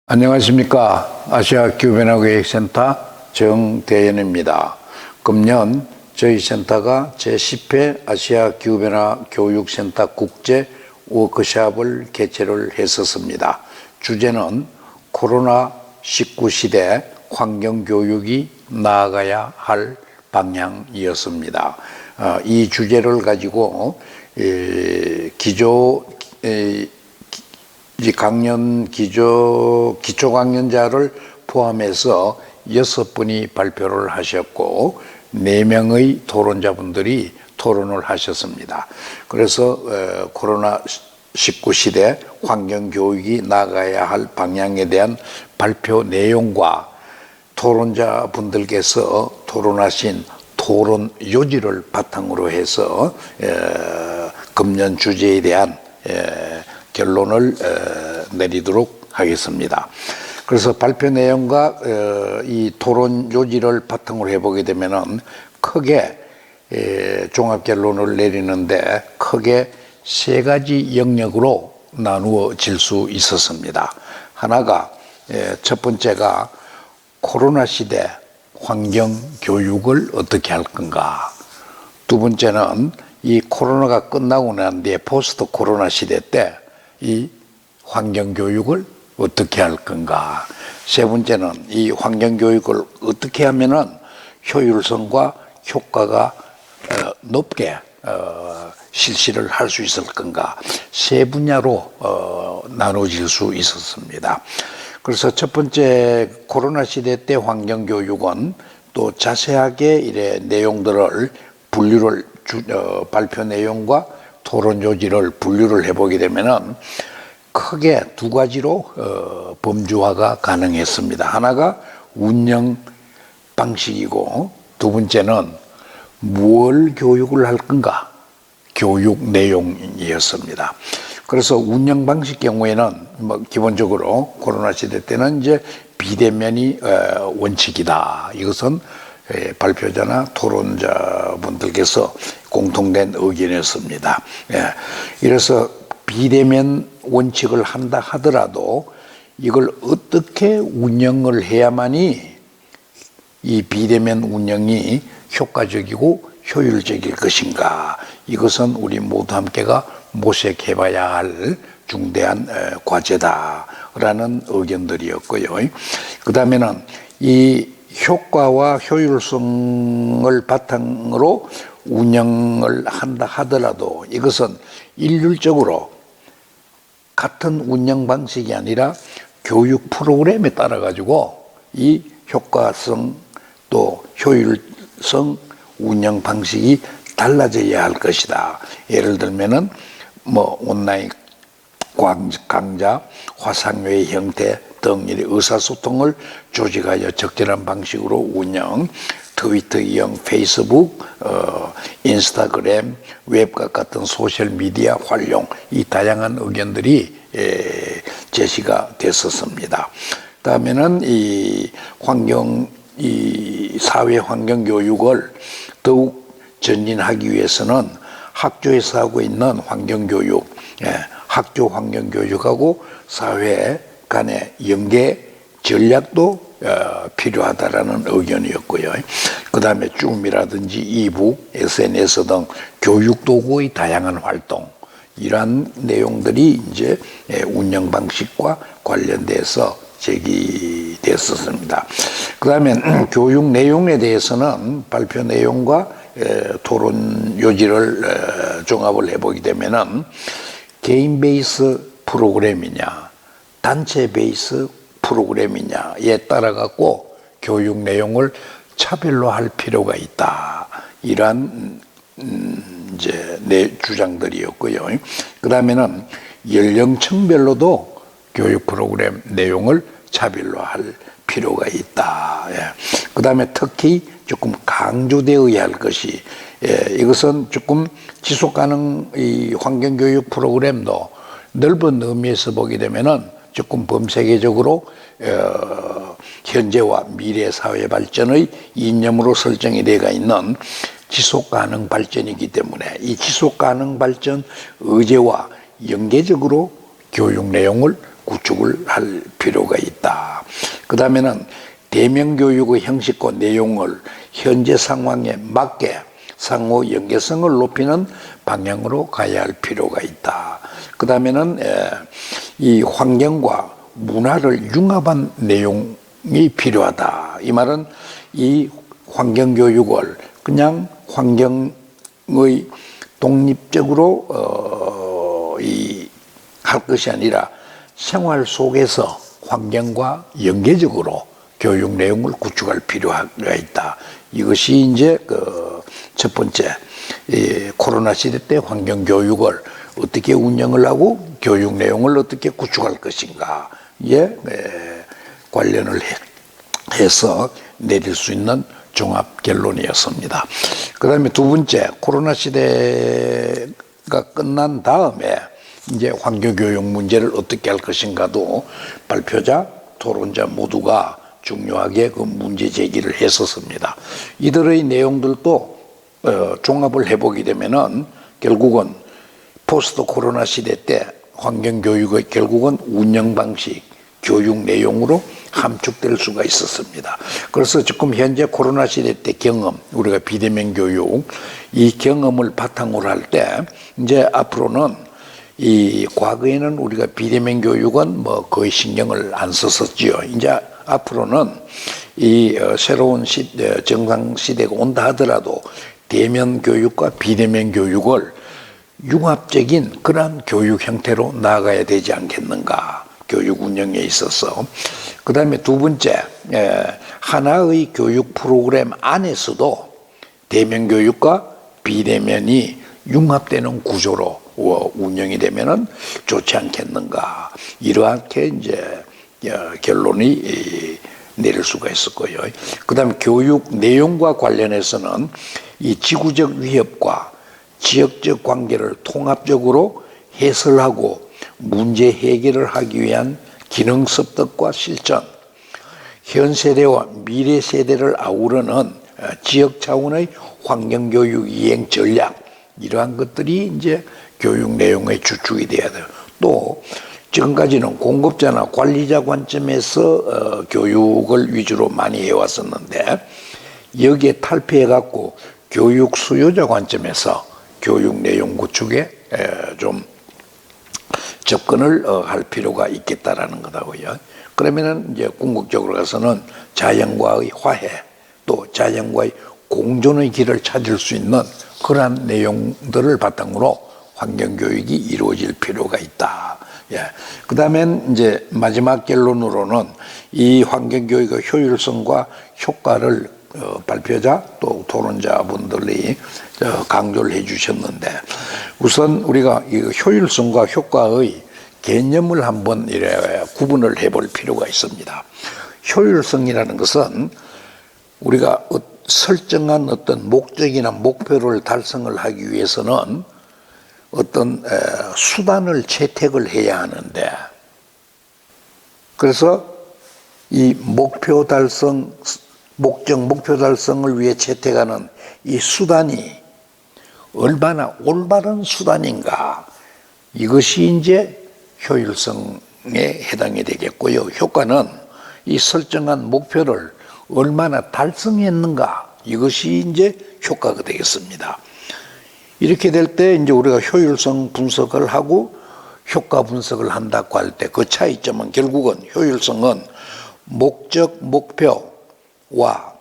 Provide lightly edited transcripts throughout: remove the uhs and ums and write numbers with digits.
안녕하십니까. 아시아 기후변화기획센터 정대현입니다. 금년 저희 센터가 제10회 아시아 기후변화 교육센터 국제 워크숍을 개최를 했었습니다. 주제는 코로나19 시대 환경교육이 나아가야 할 방향이었습니다. 이 주제를 가지고 강연 기초 강연자를 포함해서 6분이 발표를 하셨고 4명의 토론자분들이 토론을 하셨습니다. 그래서 코로나19 시대 환경교육이 나가야 할 방향에 대한 발표 내용과 토론자분들께서 토론하신 토론 요지를 바탕으로 해서 금년 주제에 대한 결론을 내리도록 하겠습니다. 그래서 발표 내용과 이 토론 요지를 바탕으로 해보게 되면은 크게 종합 결론을 내리는데 크게 3가지 영역으로 나누어질 수 있었습니다. 하나가 첫 번째가 코로나 시대 환경 교육을 어떻게 할 건가. 두 번째는 이 코로나가 끝나고 난 뒤에 포스트 코로나 시대 때 이 환경교육을 어떻게 할 건가. 세 번째는 이 환경교육을 어떻게 하면은 효율성과 효과가 높게 실시를 할 수 있을 건가. 세 분야로 나눠질 수 있었습니다. 그래서 첫 번째 코로나 시대 때 환경교육은 또 자세하게 이래 내용들을 분류를 발표 내용과 토론 요지를 분류를 해보게 되면은 크게 2가지로 범주화가 가능했습니다. 하나가 운영 방식이고 두 번째는 무엇 교육을 할 건가 교육 내용이었습니다. 그래서 운영 방식 경우에는 기본적으로 코로나 시대 때는 이제 비대면이 원칙이다. 이것은 발표자나 토론자분들께서 공통된 의견이었습니다. 이래서 비대면 원칙을 한다 하더라도 이걸 어떻게 운영을 해야만이 이 비대면 운영이 효과적이고 효율적일 것인가. 이것은 우리 모두 함께가 모색해봐야 할 중대한 과제다라는 의견들이었고요. 그 다음에는 이 효과와 효율성을 바탕으로 운영을 한다 하더라도 이것은 일률적으로 같은 운영 방식이 아니라 교육 프로그램에 따라 가지고 이 효과성 또 효율성 운영 방식이 달라져야 할 것이다. 예를 들면은 온라인 강좌, 화상회의 형태 등 의사소통을 조직하여 적절한 방식으로 운영, 트위터형, 페이스북, 인스타그램, 웹과 같은 소셜미디어 활용, 이 다양한 의견들이 제시가 됐었습니다. 다음에는 이 사회 환경 교육을 더욱 전진하기 위해서는 학교에서 하고 있는 환경 교육, 학교 환경 교육하고 사회 간의 연계 전략도 필요하다라는 의견이었고요. 그 다음에 줌이라든지 이북, SNS 등 교육 도구의 다양한 활동, 이러한 내용들이 이제 운영 방식과 관련돼서 제기됐었습니다. 그 다음에 교육 내용에 대해서는 발표 내용과 토론 요지를 종합을 해보게 되면은 개인 베이스 프로그램이냐, 단체 베이스 프로그램이냐에 따라 갖고 교육 내용을 차별로 할 필요가 있다. 이러한 이제 내 주장들이었고요. 그 다음에는 연령층별로도 교육 프로그램 내용을 차별로 할 필요가 있다. 그 다음에 특히 조금 강조되어야 할 것이 이것은 조금 지속가능 이 환경교육 프로그램도 넓은 의미에서 보게 되면은 조금 범세계적으로 현재와 미래 사회 발전의 이념으로 설정이 되어 있는 지속가능 발전이기 때문에 이 지속가능 발전 의제와 연계적으로 교육 내용을 구축을 할 필요가 있다. 그 다음에는 대면교육의 형식과 내용을 현재 상황에 맞게 상호 연계성을 높이는 방향으로 가야 할 필요가 있다. 그 다음에는 이 환경과 문화를 융합한 내용이 필요하다. 이 말은 이 환경교육을 그냥 환경의 독립적으로 할 것이 아니라 생활 속에서 환경과 연계적으로 교육 내용을 구축할 필요가 있다. 이것이 이제 첫 번째 코로나 시대 때 환경 교육을 어떻게 운영을 하고 교육 내용을 어떻게 구축할 것인가에 관련을 해서 내릴 수 있는 종합 결론이었습니다. 그 다음에 두 번째, 코로나 시대가 끝난 다음에 이제 환경교육 문제를 어떻게 할 것인가도 발표자, 토론자 모두가 중요하게 그 문제 제기를 했었습니다. 이들의 내용들도 종합을 해보게 되면은 결국은 포스트 코로나 시대 때 환경교육의 결국은 운영 방식, 교육 내용으로 함축될 수가 있었습니다. 그래서 지금 현재 코로나 시대 때 경험, 우리가 비대면 교육, 이 경험을 바탕으로 할 때 이제 앞으로는 이 과거에는 우리가 비대면 교육은 뭐 거의 신경을 안 썼었지요. 이제 앞으로는 이 새로운 시대, 정상 시대가 온다 하더라도 대면 교육과 비대면 교육을 융합적인 그런 교육 형태로 나아가야 되지 않겠는가, 교육 운영에 있어서. 그 다음에 두 번째, 하나의 교육 프로그램 안에서도 대면 교육과 비대면이 융합되는 구조로 운영이 되면은 좋지 않겠는가, 이렇게 이제 결론이 내릴 수가 있을 거예요. 그 다음에 교육 내용과 관련해서는 이 지구적 위협과 지역적 관계를 통합적으로 해설하고 문제 해결을 하기 위한 기능 습득과 실천, 현 세대와 미래 세대를 아우르는 지역 차원의 환경교육 이행 전략, 이러한 것들이 이제 교육 내용의 주축이 돼야 돼요. 또 지금까지는 공급자나 관리자 관점에서 교육을 위주로 많이 해왔었는데 여기에 탈피해갖고 교육 수요자 관점에서 교육 내용 구축에 좀 접근을 할 필요가 있겠다라는 거다고요. 그러면은 이제 궁극적으로 가서는 자연과의 화해, 또 자연과의 공존의 길을 찾을 수 있는 그러한 내용들을 바탕으로 환경교육이 이루어질 필요가 있다. 예. 그 다음엔 이제 마지막 결론으로는 이 환경교육의 효율성과 효과를 발표자 또 토론자분들이 강조를 해 주셨는데, 우선 우리가 이 효율성과 효과의 개념을 한번 이래 구분을 해볼 필요가 있습니다. 효율성이라는 것은 우리가 설정한 어떤 목적이나 목표를 달성을 하기 위해서는 어떤 수단을 채택을 해야 하는데, 그래서 이 목표 달성, 목표 달성을 위해 채택하는 이 수단이 얼마나 올바른 수단인가, 이것이 이제 효율성에 해당이 되겠고요. 효과는 이 설정한 목표를 얼마나 달성했는가, 이것이 이제 효과가 되겠습니다. 이렇게 될 때 이제 우리가 효율성 분석을 하고 효과 분석을 한다고 할 때 그 차이점은 결국은 효율성은 목적, 목표와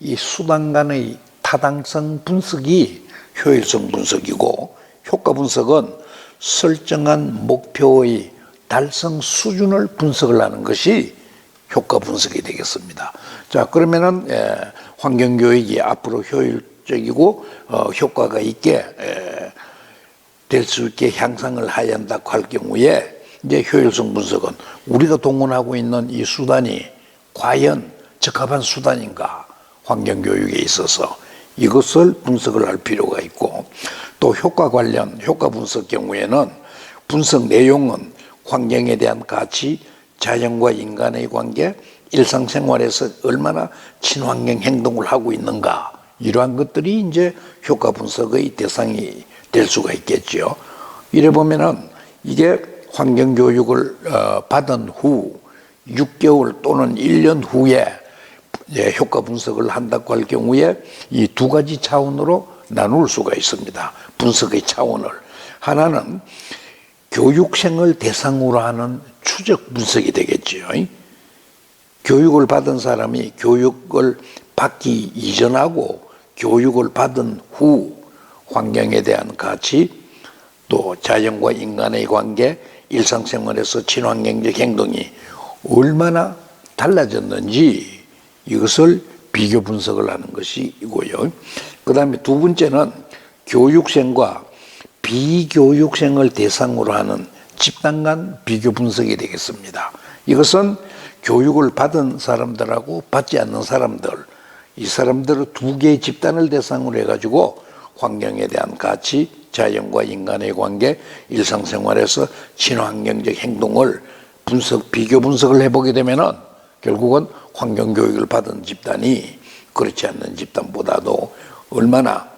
이 수단 간의 타당성 분석이 효율성 분석이고, 효과 분석은 설정한 목표의 달성 수준을 분석을 하는 것이 효과 분석이 되겠습니다. 자, 그러면은 환경교육이 앞으로 효율적이고 효과가 있게 될 수 있게 향상을 해야 한다고 할 경우에 이제 효율성 분석은 우리가 동원하고 있는 이 수단이 과연 적합한 수단인가, 환경교육에 있어서 이것을 분석을 할 필요가 있고, 또 효과 관련 효과 분석 경우에는 분석 내용은 환경에 대한 가치, 자연과 인간의 관계, 일상생활에서 얼마나 친환경 행동을 하고 있는가, 이러한 것들이 이제 효과 분석의 대상이 될 수가 있겠죠. 이래 보면은 이게 환경교육을 받은 후 6개월 또는 1년 후에 효과 분석을 한다고 할 경우에 이 두 가지 차원으로 나눌 수가 있습니다. 분석의 차원을. 하나는 교육생을 대상으로 하는 추적 분석이 되겠지요. 교육을 받은 사람이 교육을 받기 이전하고 교육을 받은 후 환경에 대한 가치, 또 자연과 인간의 관계, 일상생활에서 친환경적 행동이 얼마나 달라졌는지 이것을 비교 분석을 하는 것이고요. 그 다음에 두 번째는 교육생과 비교육생을 대상으로 하는 집단 간 비교 분석이 되겠습니다. 이것은 교육을 받은 사람들하고 받지 않는 사람들, 이 사람들을 두 개의 집단을 대상으로 해가지고 환경에 대한 가치, 자연과 인간의 관계, 일상생활에서 친환경적 행동을 비교 분석을 해보게 되면은 결국은 환경교육을 받은 집단이 그렇지 않는 집단보다도 얼마나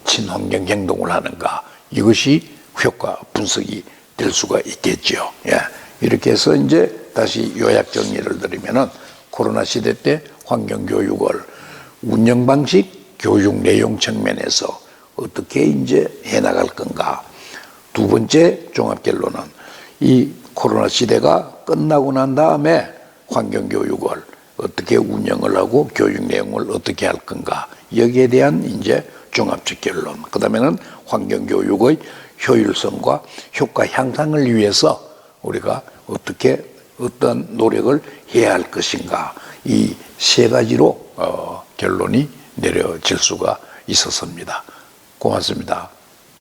친환경 행동을 하는가, 이것이 효과 분석이 될 수가 있겠죠. 예. 이렇게 해서 이제 다시 요약 정리를 드리면은 코로나 시대 때 환경교육을 운영 방식, 교육 내용 측면에서 어떻게 이제 해나갈 건가. 두 번째 종합 결론은 이 코로나 시대가 끝나고 난 다음에 환경교육을 어떻게 운영을 하고 교육 내용을 어떻게 할 건가. 여기에 대한 이제 종합적 결론. 그 다음에는 환경교육의 효율성과 효과 향상을 위해서 우리가 어떻게 어떤 노력을 해야 할 것인가. 이 세 가지로 결론이 내려질 수가 있었습니다. 고맙습니다.